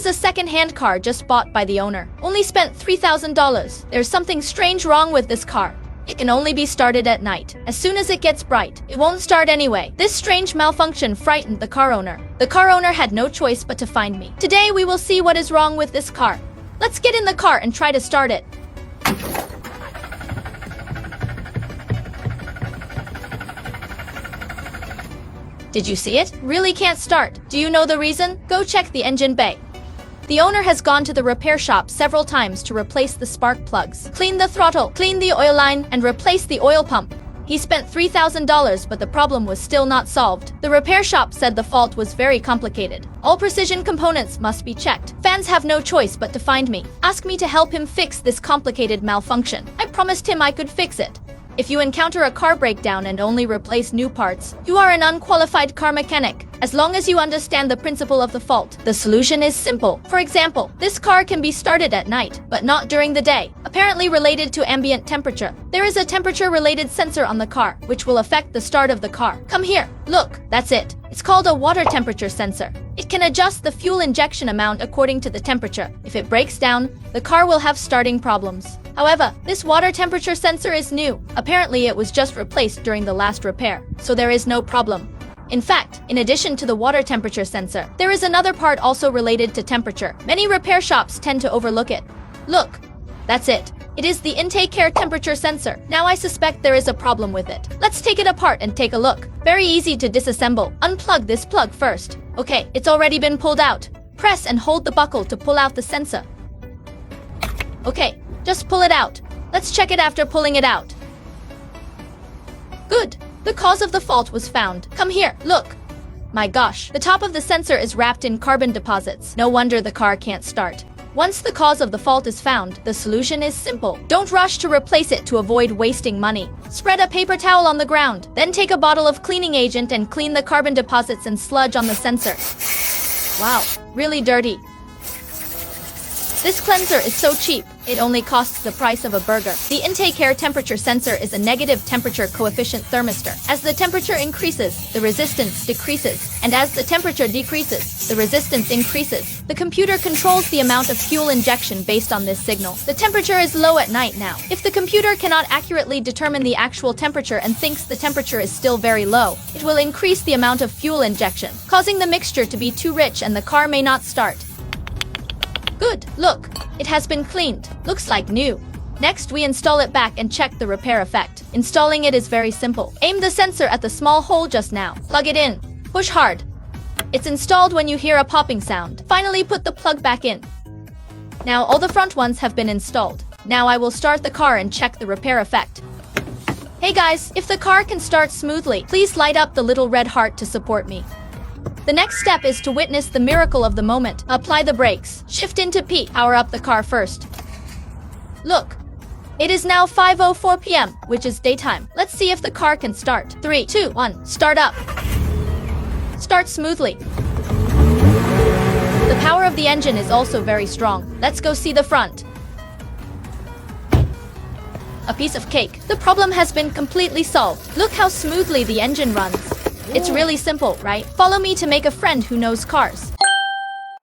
is a second-hand car just bought by the owner. Only spent $3,000. There's something strange wrong with this car. It can only be started at night. As soon as it gets bright, it won't start anyway. This strange malfunction frightened the car owner. The car owner had no choice but to find me. Today we will see what is wrong with this car. Let's get in the car and try to start it. Did you see it? Really can't start. Do you know the reason? Go check the engine bay. The owner has gone to the repair shop several times to replace the spark plugs, clean the throttle, clean the oil line, and replace the oil pump. He spent $3,000, but the problem was still not solved. The repair shop said the fault was very complicated. All precision components must be checked. Fans have no choice but to find me. Ask me to help him fix this complicated malfunction. I promised him I could fix it. If you encounter a car breakdown and only replace new parts, you are an unqualified car mechanic. As long as you understand the principle of the fault, the solution is simple. For example, this car can be started at night, but not during the day, apparently related to ambient temperature. There is a temperature-related sensor on the car, which will affect the start of the car. Come here, look, that's it. It's called a water temperature sensor. It can adjust the fuel injection amount according to the temperature. If it breaks down, the car will have starting problems. However, this water temperature sensor is new. Apparently, it was just replaced during the last repair, so there is no problem. In fact, in addition to the water temperature sensor, there is another part also related to temperature. Many repair shops tend to overlook it. Look, that's it. It is the intake air temperature sensor. Now I suspect there is a problem with it. Let's take it apart and take a look. Very easy to disassemble. Unplug this plug first. Okay, it's already been pulled out. Press and hold the buckle to pull out the sensor. Okay, just pull it out. Let's check it after pulling it out. Good. The cause of the fault was found. Come here, look. My gosh, the top of the sensor is wrapped in carbon deposits. No wonder the car can't start. Once the cause of the fault is found, the solution is simple. Don't rush to replace it to avoid wasting money. Spread a paper towel on the ground. Then take a bottle of cleaning agent and clean the carbon deposits and sludge on the sensor. Wow, really dirty. This cleanser is so cheap, it only costs the price of a burger. The intake air temperature sensor is a negative temperature coefficient thermistor. As the temperature increases, the resistance decreases. And as the temperature decreases, the resistance increases. The computer controls the amount of fuel injection based on this signal. The temperature is low at night now. If the computer cannot accurately determine the actual temperature and thinks the temperature is still very low, it will increase the amount of fuel injection, causing the mixture to be too rich and the car may not start. Good, look, it has been cleaned. Looks like new. Next, we install it back and check the repair effect. Installing it is very simple. Aim the sensor at the small hole just now. Plug it in. Push hard. It's installed when you hear a popping sound. Finally, put the plug back in. Now all the front ones have been installed. Now I will start the car and check the repair effect. Hey guys, if the car can start smoothly, please light up the little red heart to support me. The next step is to witness the miracle of the moment. Apply the brakes. Shift into P. Power up the car first. Look. It is now 5:04 p.m., which is daytime. Let's see if the car can start. 3, 2, 1. Start up. Start smoothly. The power of the engine is also very strong. Let's go see the front. A piece of cake. The problem has been completely solved. Look how smoothly the engine runs. It's really simple, right? Follow me to make a friend who knows cars.